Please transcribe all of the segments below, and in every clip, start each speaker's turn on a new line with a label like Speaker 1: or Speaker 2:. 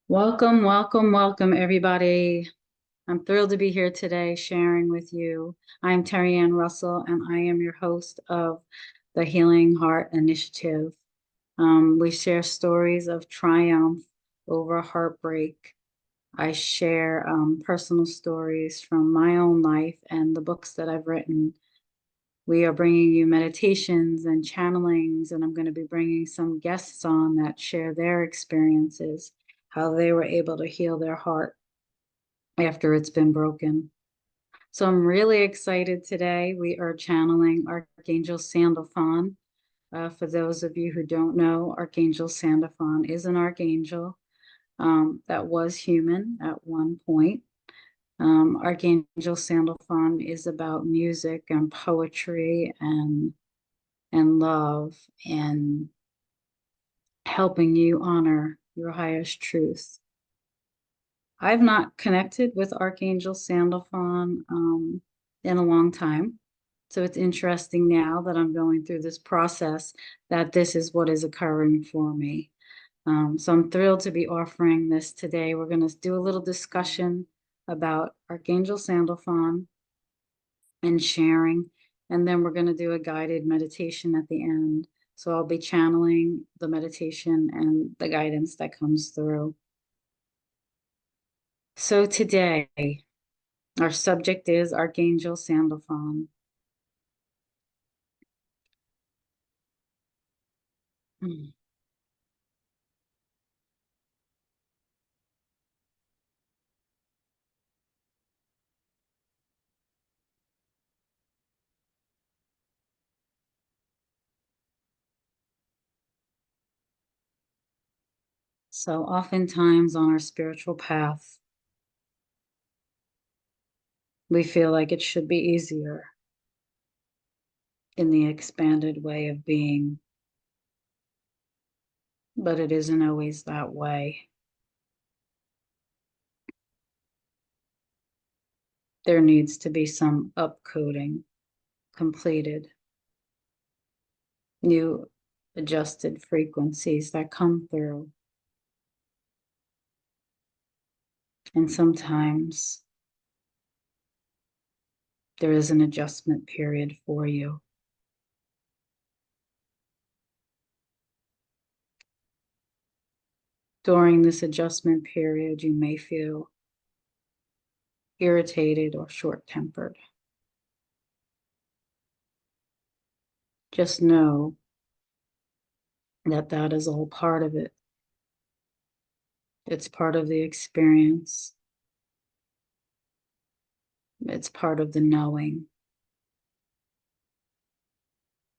Speaker 1: Welcome, welcome, welcome, everybody. I'm thrilled to be here today sharing with you. I'm Terry Ann Russell, and I am your host of the Healing Heart Initiative. We share stories of triumph over heartbreak. I share personal stories from my own life and the books that I've written. We are bringing you meditations and channelings, and I'm going to be bringing some guests on that share their experiences, how they were able to heal their heart after it's been broken. So I'm really excited today. We are channeling Archangel Sandalphon. For those of you who don't know, Archangel Sandalphon is an archangel that was human at one point. Archangel Sandalphon is about music and poetry and love and helping you honor your highest truth. I've not connected with Archangel Sandalphon in a long time. So it's interesting now that I'm going through this process that this is what is occurring for me. So I'm thrilled to be offering this today. We're going to do a little discussion about Archangel Sandalphon and sharing, and then we're going to do a guided meditation at the end. So I'll be channeling the meditation and the guidance that comes through. So today, our subject is Archangel Sandalphon. So oftentimes on our spiritual path, we feel like it should be easier in the expanded way of being, but it isn't always that way. There needs to be some upcoding completed, new adjusted frequencies that come through. And sometimes there is an adjustment period for you. During this adjustment period, you may feel irritated or short-tempered. Just know that that is all part of it. It's part of the experience. It's part of the knowing.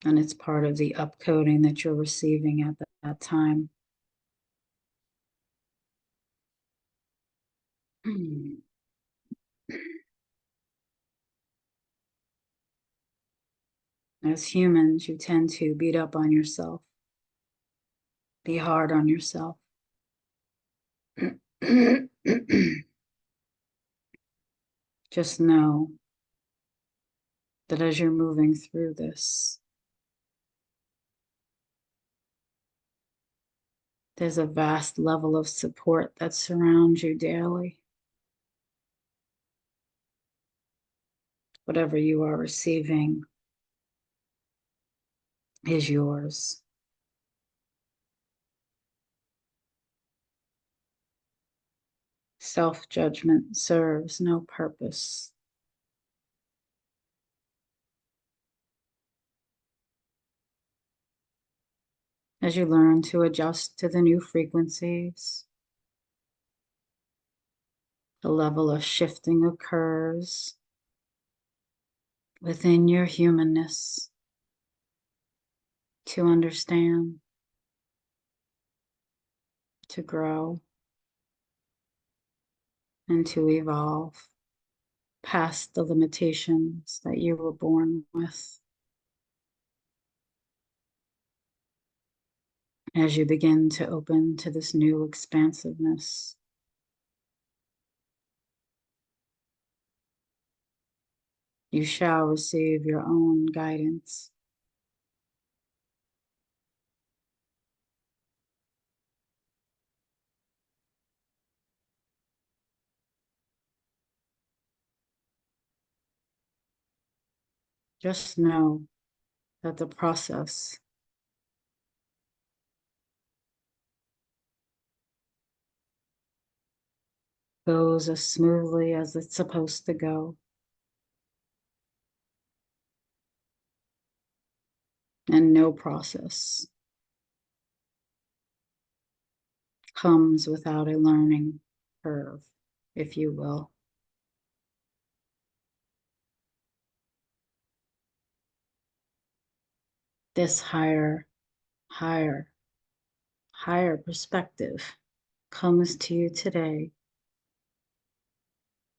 Speaker 1: And it's part of the upcoding that you're receiving at that time. As humans, you tend to beat up on yourself, be hard on yourself. Just know that as you're moving through this, there's a vast level of support that surrounds you daily. Whatever you are receiving is yours. Self-judgment serves no purpose. As you learn to adjust to the new frequencies, the level of shifting occurs within your humanness to understand, to grow, and to evolve past the limitations that you were born with. As you begin to open to this new expansiveness, you shall receive your own guidance. Just know that the process goes as smoothly as it's supposed to go, and no process comes without a learning curve, if you will. This higher, higher perspective comes to you today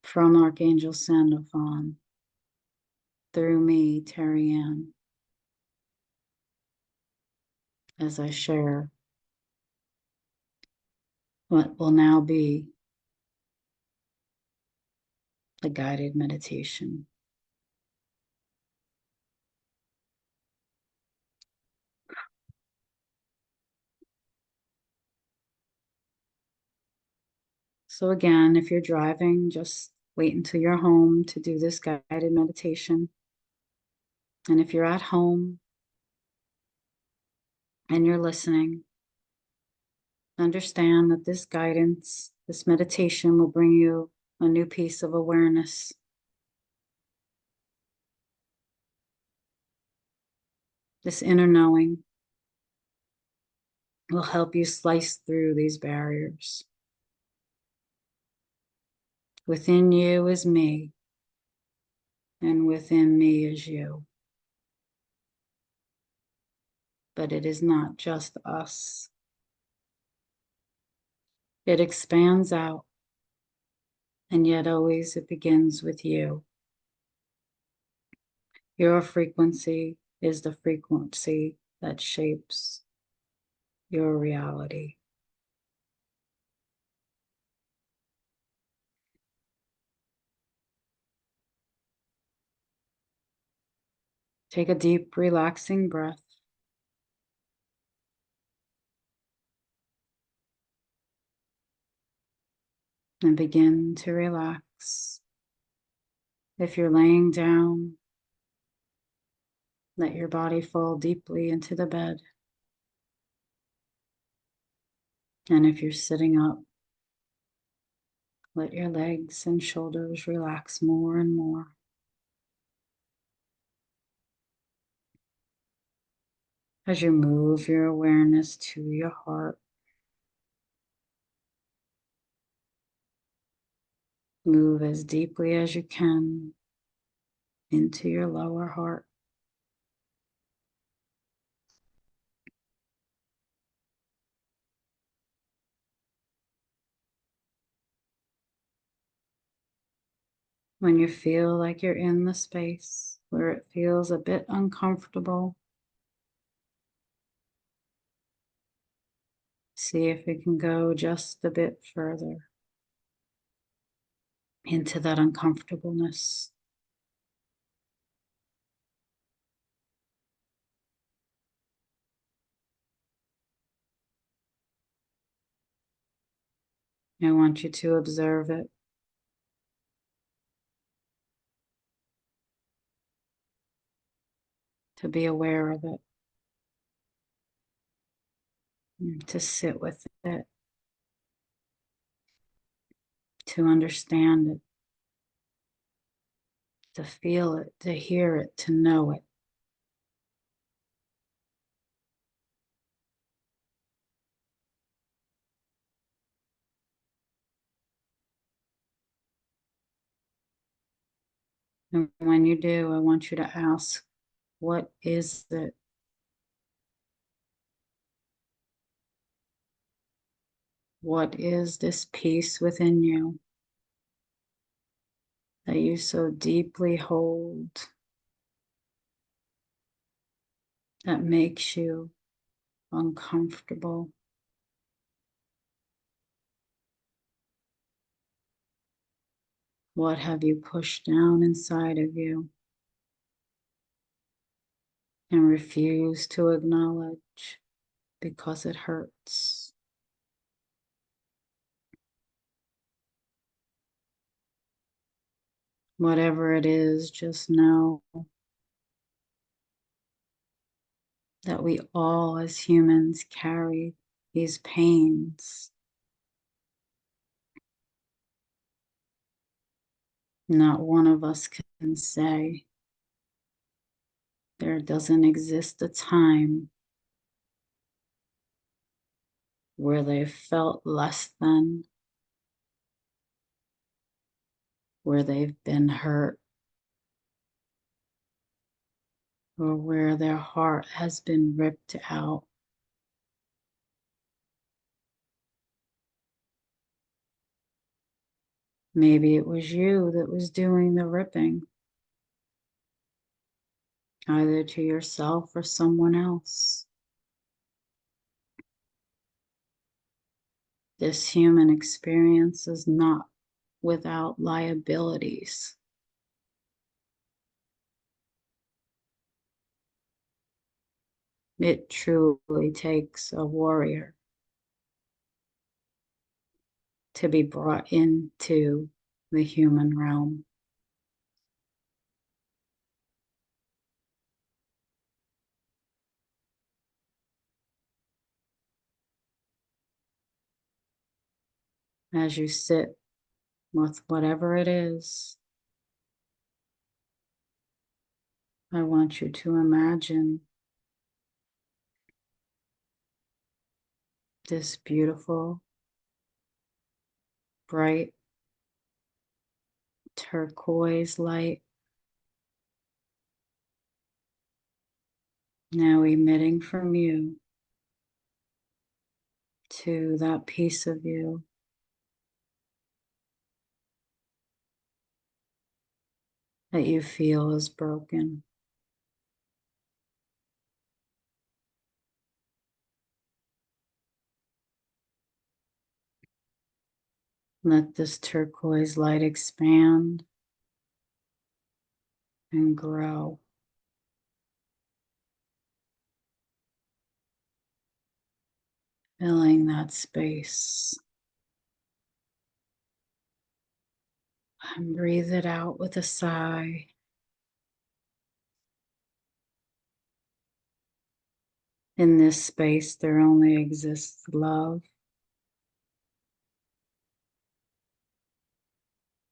Speaker 1: from Archangel Sandalphon through me, Terry Ann, as I share what will now be a guided meditation. So again, if you're driving, just wait until you're home to do this guided meditation. And if you're at home and you're listening, understand that this guidance, this meditation will bring you a new piece of awareness. This inner knowing will help you slice through these barriers. Within you is me, and within me is you. But it is not just us. It expands out, and yet always it begins with you. Your frequency is the frequency that shapes your reality. Take a deep, relaxing breath. And begin to relax. If you're laying down, let your body fall deeply into the bed. And if you're sitting up, let your legs and shoulders relax more and more. As you move your awareness to your heart, move as deeply as you can into your lower heart. When you feel like you're in the space where it feels a bit uncomfortable, see if it can go just a bit further into that uncomfortableness. I want you to observe it, to be aware of it, to sit with it, to understand it, to feel it, to hear it, to know it. And when you do, I want you to ask, what is it? What is this peace within you that you so deeply hold, that makes you uncomfortable? What have you pushed down inside of you and refuse to acknowledge because it hurts? Whatever it is, just know that we all as humans carry these pains. Not one of us can say there doesn't exist a time where they've felt less than, where they've been hurt, or where their heart has been ripped out. Maybe it was you that was doing the ripping, either to yourself or someone else. This human experience is not without liabilities. It truly takes a warrior to be brought into the human realm. As you sit with whatever it is, I want you to imagine this beautiful, bright turquoise light now emitting from you to that piece of you that you feel is broken. Let this turquoise light expand and grow, filling that space. And breathe it out with a sigh. In this space, there only exists love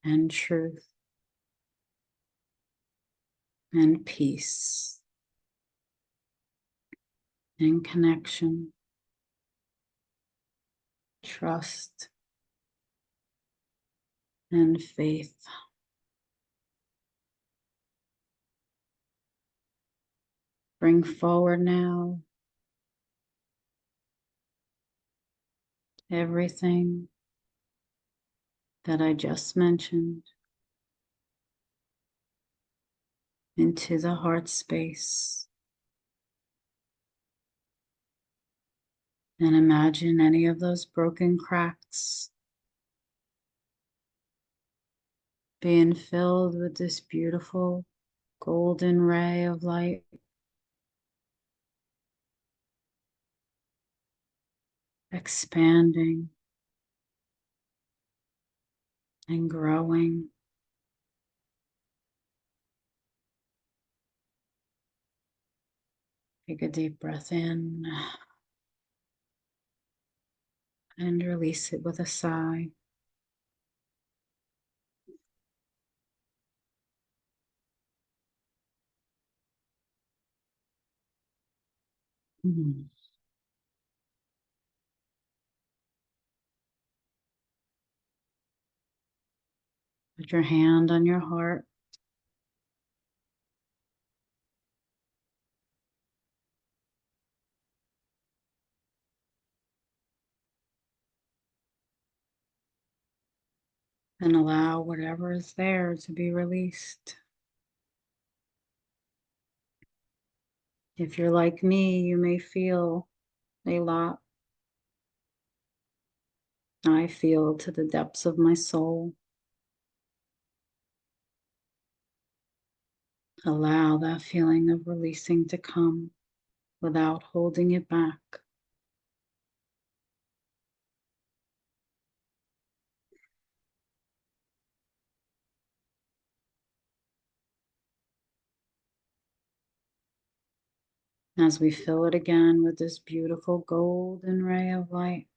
Speaker 1: and truth and peace and connection, trust and faith. Bring forward now everything that I just mentioned into the heart space. And imagine any of those broken cracks being filled with this beautiful golden ray of light, expanding and growing. Take a deep breath in and release it with a sigh. Mhm. Put your hand on your heart and allow whatever is there to be released. If you're like me, you may feel a lot. I feel to the depths of my soul. Allow that feeling of releasing to come without holding it back. As we fill it again with this beautiful golden ray of light,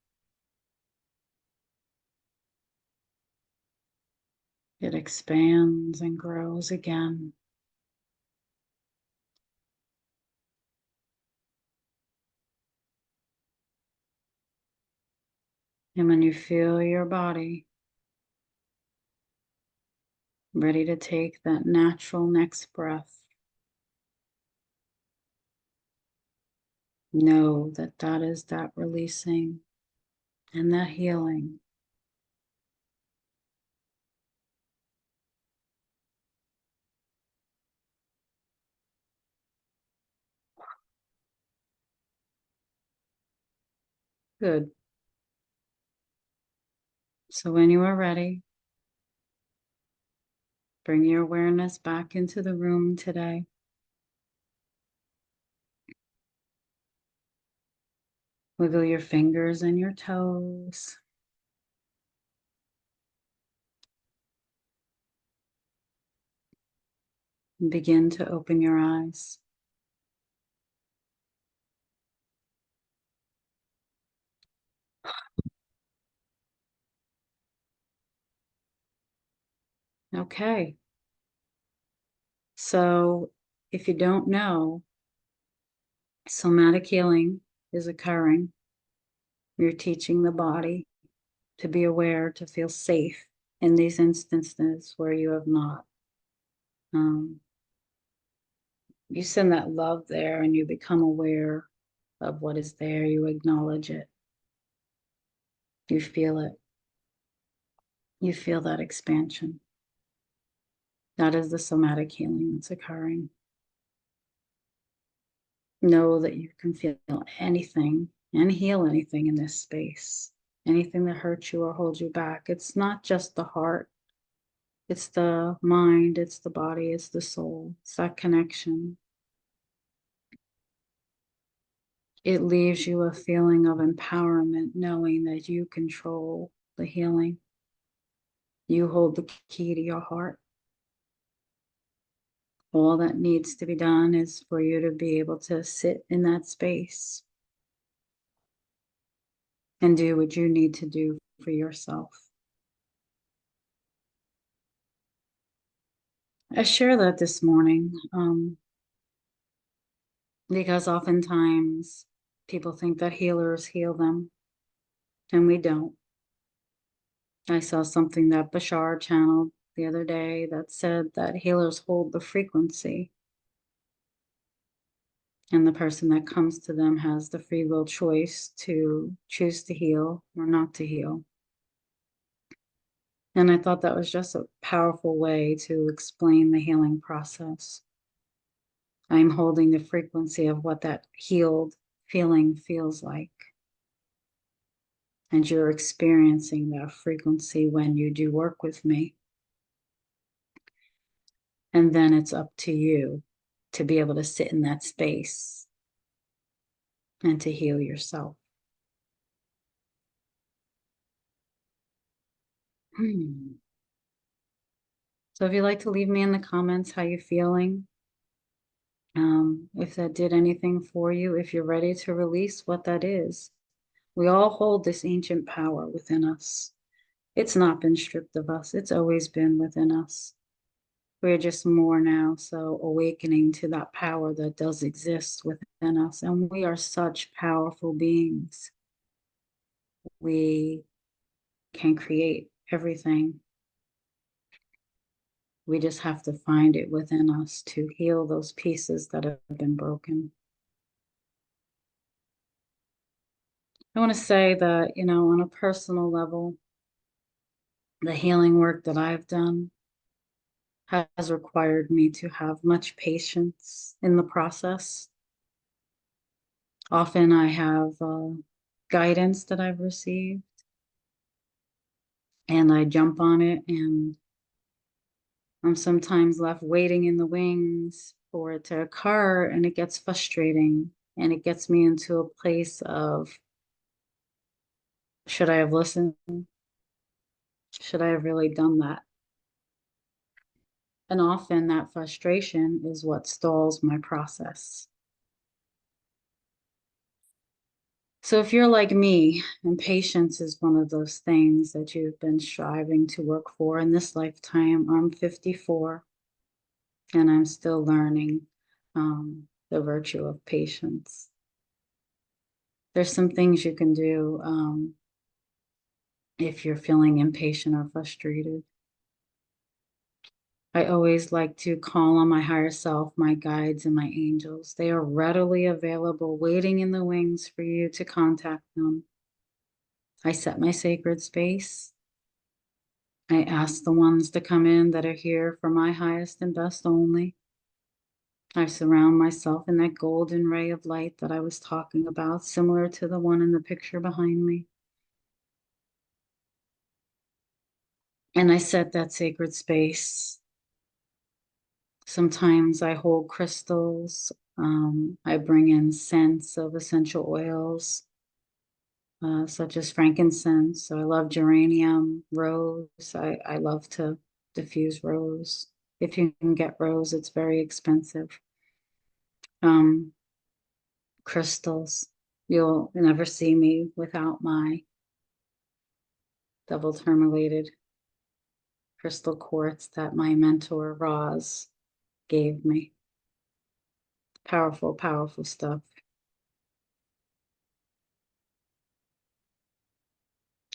Speaker 1: it expands and grows again. And when you feel your body ready to take that natural next breath, know that that is that releasing and that healing. Good. So when you are ready, bring your awareness back into the room today. Wiggle your fingers and your toes. And begin to open your eyes. Okay. So if you don't know, somatic healing is occurring. You're teaching the body to be aware, to feel safe in these instances where you have not. Um, you send that love there and you become aware of what is there. You acknowledge it. You feel it. You feel that expansion. That is the somatic healing that's occurring. Know that you can feel anything and heal anything in this space. Anything that hurts you or holds you back. It's not just the heart, it's the mind, it's the body, it's the soul, it's that connection. It leaves you a feeling of empowerment, knowing that you control the healing. You hold the key to your heart. All that needs to be done is for you to be able to sit in that space and do what you need to do for yourself. I share that this morning because oftentimes people think that healers heal them, and we don't. I saw something that Bashar channeled the other day that said that healers hold the frequency, and the person that comes to them has the free will choice to choose to heal or not to heal. And I thought that was just a powerful way to explain the healing process. I'm holding the frequency of what that healed feeling feels like. And you're experiencing that frequency when you do work with me. And then it's up to you to be able to sit in that space and to heal yourself. So if you'd like to leave me in the comments how you're feeling, if that did anything for you, if you're ready to release what that is. We all hold this ancient power within us. It's not been stripped of us. It's always been within us. We're just more now so awakening to that power that does exist within us. And we are such powerful beings. We can create everything. We just have to find it within us to heal those pieces that have been broken. I want to say that, on a personal level, the healing work that I've done has required me to have much patience in the process. Often I have guidance that I've received and I jump on it, and I'm sometimes left waiting in the wings for it to occur, and it gets frustrating and it gets me into a place of, should I have listened? Should I have really done that? And often that frustration is what stalls my process. So if you're like me, and patience is one of those things that you've been striving to work for in this lifetime, I'm 54 and I'm still learning the virtue of patience. There's some things you can do if you're feeling impatient or frustrated. I always like to call on my higher self, my guides, and my angels. They are readily available, waiting in the wings for you to contact them. I set my sacred space. I ask the ones to come in that are here for my highest and best only. I surround myself in that golden ray of light that I was talking about, similar to the one in the picture behind me. And I set that sacred space. Sometimes I hold crystals. I bring in scents of essential oils, such as frankincense. I love geranium, rose. I love to diffuse rose. If you can get rose, it's very expensive. Um, Crystals. You'll never see me without my double tourmalated crystal quartz that my mentor Roz gave me. Powerful, powerful stuff.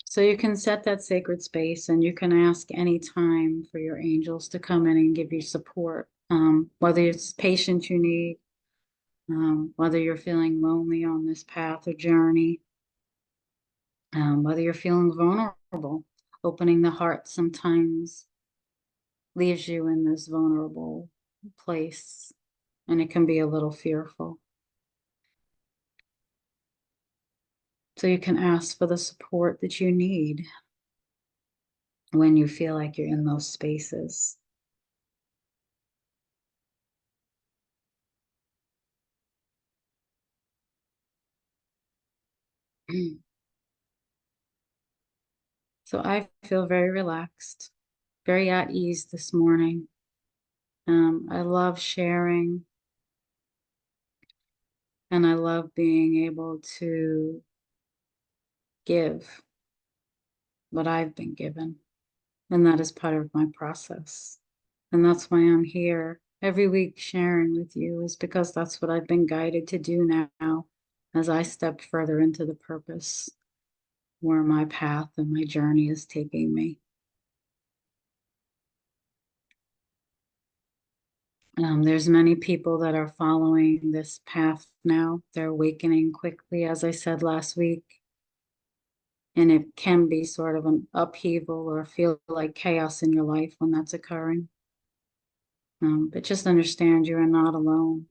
Speaker 1: So you can set that sacred space and you can ask any time for your angels to come in and give you support. Whether it's patience you need, whether you're feeling lonely on this path or journey, whether you're feeling vulnerable, opening the heart sometimes leaves you in this vulnerable place and it can be a little fearful. So you can ask for the support that you need when you feel like you're in those spaces. So I feel very relaxed, very at ease this morning. I love sharing and I love being able to give what I've been given. And that is part of my process. And that's why I'm here every week sharing with you, is because that's what I've been guided to do now as I step further into the purpose where my path and my journey is taking me. There's many people that are following this path now. They're awakening quickly, as I said last week. And it can be sort of an upheaval or feel like chaos in your life when that's occurring. But just understand you are not alone.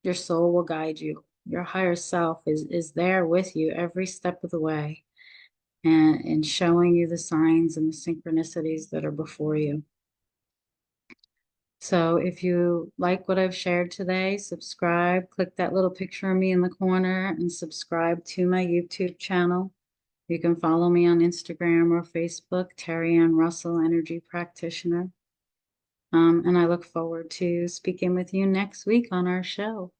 Speaker 1: Your soul will guide you. Your higher self is there with you every step of the way and showing you the signs and the synchronicities that are before you. So if you like what I've shared today, subscribe, click that little picture of me in the corner and subscribe to my YouTube channel. You can follow me on Instagram or Facebook, Terry Ann Russell, Energy Practitioner. And I look forward to speaking with you next week on our show.